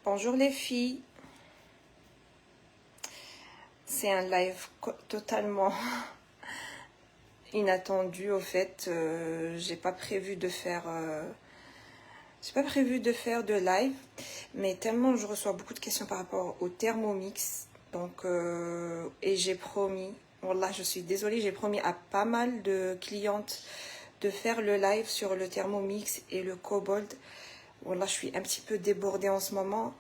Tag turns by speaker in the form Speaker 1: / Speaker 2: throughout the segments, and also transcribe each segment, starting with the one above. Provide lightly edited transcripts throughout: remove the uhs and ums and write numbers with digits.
Speaker 1: Bonjour les filles. C'est un live totalement inattendu au fait. J'ai pas prévu de faire de live, mais tellement je reçois beaucoup de questions par rapport au Thermomix. Donc et j'ai promis, wallah, je suis désolée, j'ai promis à pas mal de clientes de faire le live sur le Thermomix et le Cobold. Wallah, je suis un petit peu débordée en ce moment.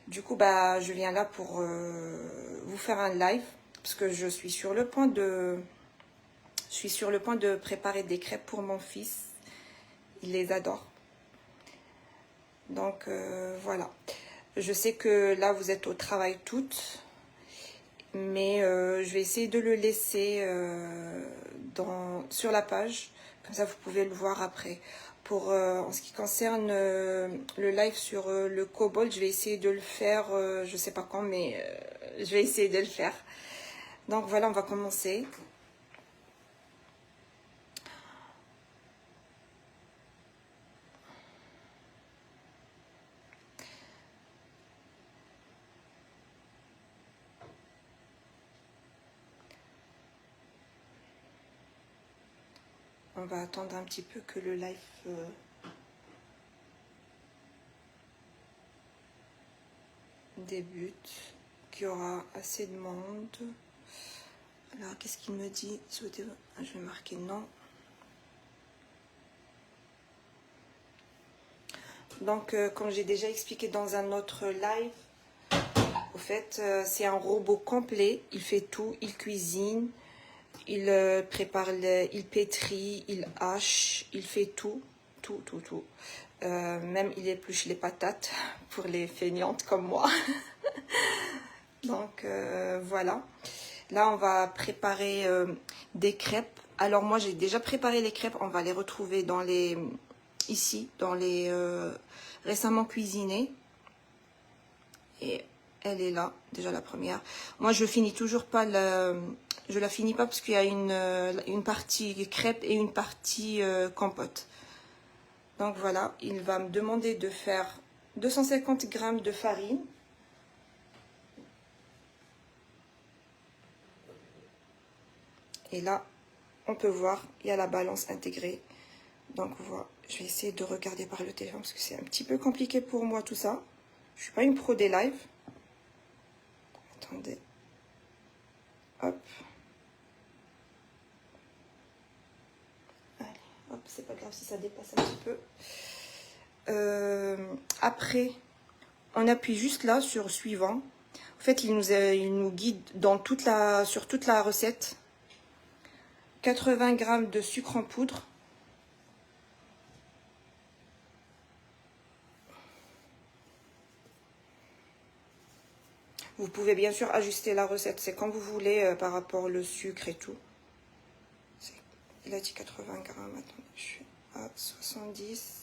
Speaker 1: Du coup, bah, je viens là pour vous faire un live parce que je suis sur le point de préparer des crêpes pour mon fils. Il les adore. Donc voilà. Je sais que là vous êtes au travail toutes, mais je vais essayer de le laisser sur la page. Comme ça, vous pouvez le voir après. Pour en ce qui concerne le live sur le Cobold, je vais essayer de le faire, je sais pas quand, mais je vais essayer de le faire. Donc voilà, on va commencer. On va attendre un petit peu que le live débute, qu'il y aura assez de monde. Alors, qu'est-ce qu'il me dit? Je vais marquer non. Donc, comme j'ai déjà expliqué dans un autre live, au fait, c'est un robot complet. Il fait tout, il cuisine, il prépare, il pétrit, il hache, il fait tout. Même il épluche les patates pour les feignantes comme moi. Donc voilà. Là, on va préparer des crêpes. Alors moi, j'ai déjà préparé les crêpes. On va les retrouver dans les ici, dans les récemment cuisinées. Et elle est là, déjà la première. Moi, je finis toujours pas je la finis pas parce qu'il y a une partie crêpe et une partie compote. Donc voilà, il va me demander de faire 250 g de farine. Et là, on peut voir, il y a la balance intégrée. Donc voilà, je vais essayer de regarder par le téléphone parce que c'est un petit peu compliqué pour moi tout ça. Je suis pas une pro des lives. Attendez. Hop. Allez, hop, c'est pas grave si ça dépasse un petit peu. Après, on appuie juste là sur suivant. En fait, il nous guide sur toute la recette. 80 g de sucre en poudre. Vous pouvez bien sûr ajuster la recette, c'est quand vous voulez par rapport au sucre et tout. Il a dit 80 g, attendez, je suis à 70.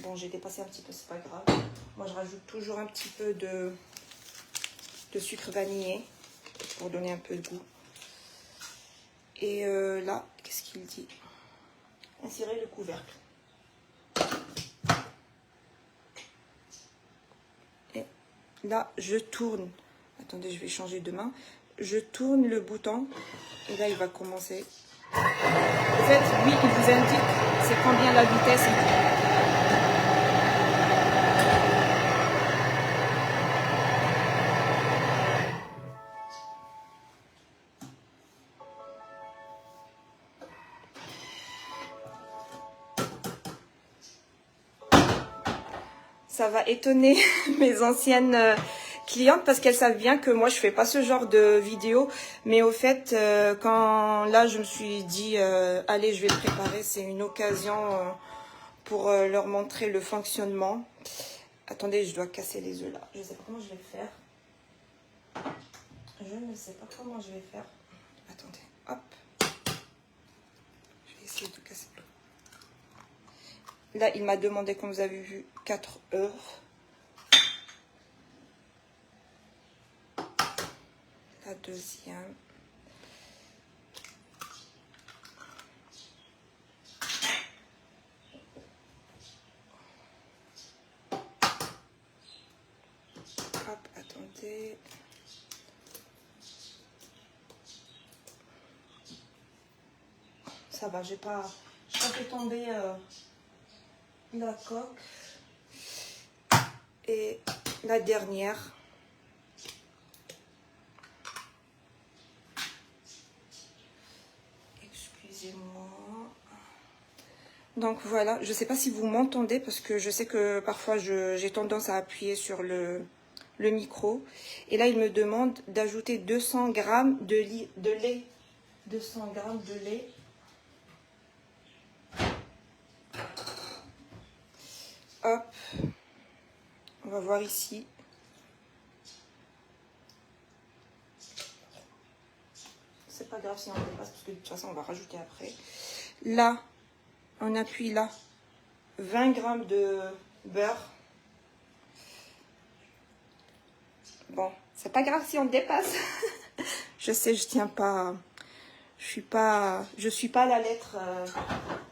Speaker 1: Bon, j'ai dépassé un petit peu, c'est pas grave. Moi, je rajoute toujours un petit peu de sucre vanillé pour donner un peu de goût. Et là, qu'est-ce qu'il dit? Insérez le couvercle. Et là, je tourne. Attendez, je vais changer de main. Je tourne le bouton et là, il va commencer. En fait, lui, il vous indique c'est combien la vitesse. Ça va étonner mes anciennes clientes parce qu'elles savent bien que moi je fais pas ce genre de vidéo, mais au fait quand là je me suis dit allez, je vais le préparer, c'est une occasion pour leur montrer le fonctionnement. Attendez, je dois casser les œufs là, je sais pas comment je vais faire, je ne sais pas comment je vais faire. Attendez, hop, je vais essayer de casser. Là il m'a demandé, comme vous avez vu, 4 œufs. La deuxième. rajouter. Ça va, j'ai pas fait tomber la coque. Et la dernière. Excusez-moi. Donc voilà, je sais pas si vous m'entendez parce que je sais que parfois j'ai tendance à appuyer sur le micro. Et là, il me demande d'ajouter 200 grammes de lait. 200 grammes de lait. Hop. On va voir ici. C'est pas grave si on dépasse parce que de toute façon, on va rajouter après. Là, on appuie là. 20 grammes de beurre. Bon, c'est pas grave si on dépasse. Je sais, je tiens pas. Je suis pas à la lettre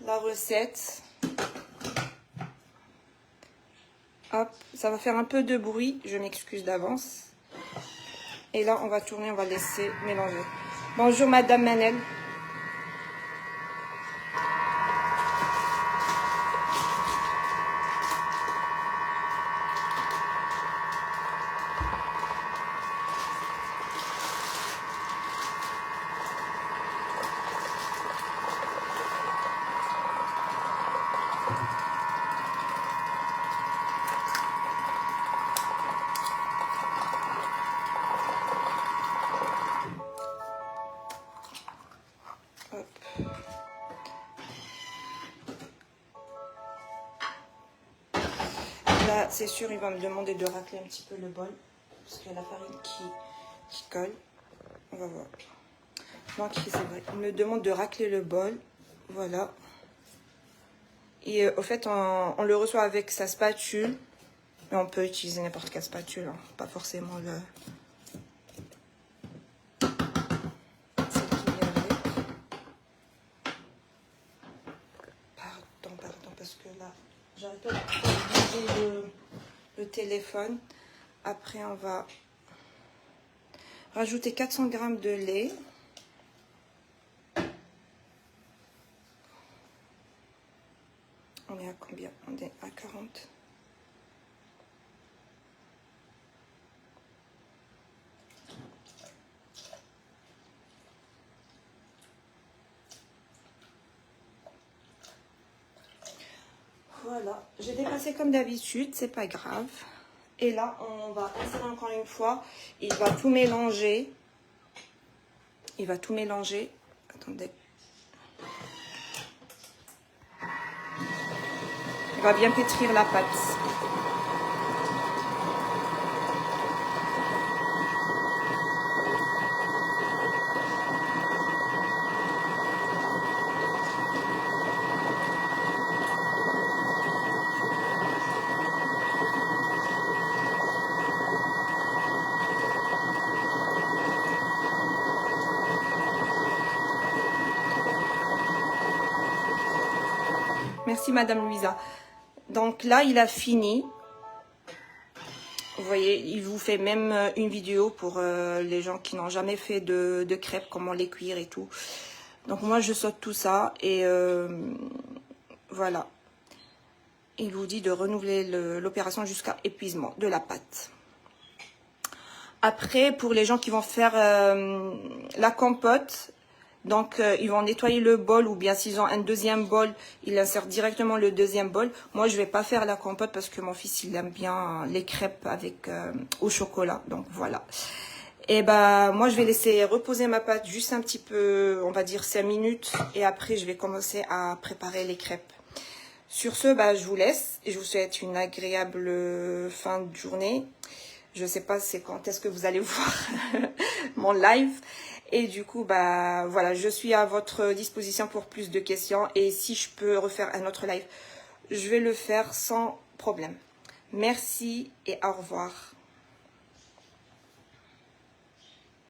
Speaker 1: la recette. Hop, ça va faire un peu de bruit. Je m'excuse d'avance. Et là, on va tourner, on va laisser mélanger. Bonjour, Madame Manel. Là, c'est sûr, il va me demander de racler un petit peu le bol. Parce qu'il y a la farine qui colle. On va voir. Donc, c'est vrai. Il me demande de racler le bol. Voilà. Et au fait, on le reçoit avec sa spatule. Mais on peut utiliser n'importe quelle spatule. Hein. Pas forcément le... celle qui vient avec. Pardon, parce que là, j'arrête pas de bouger le téléphone. Après, on va rajouter 400 grammes de lait. On est à combien? On est à 40. Voilà, j'ai dépassé comme d'habitude, c'est pas grave. Et là, on va insérer encore une fois. Il va tout mélanger. Il va tout mélanger. Attendez. Il va bien pétrir la pâte. Merci Madame Louisa. Donc là, il a fini. Vous voyez, il vous fait même une vidéo pour les gens qui n'ont jamais fait de crêpes, comment les cuire et tout. Donc moi, je saute tout ça et voilà. Il vous dit de renouveler l'opération jusqu'à épuisement de la pâte. Après, pour les gens qui vont faire la compote, donc ils vont nettoyer le bol ou bien s'ils ont un deuxième bol, ils insèrent directement le deuxième bol. Moi, je vais pas faire la compote parce que mon fils, il aime bien les crêpes avec au chocolat. Donc voilà. Et bah moi, je vais laisser reposer ma pâte juste un petit peu, on va dire 5 minutes. Et après, je vais commencer à préparer les crêpes. Sur ce, bah, je vous laisse et je vous souhaite une agréable fin de journée. Je sais pas c'est quand est-ce que vous allez voir mon live. Et du coup, bah voilà, je suis à votre disposition pour plus de questions. Et si je peux refaire un autre live, je vais le faire sans problème. Merci et au revoir.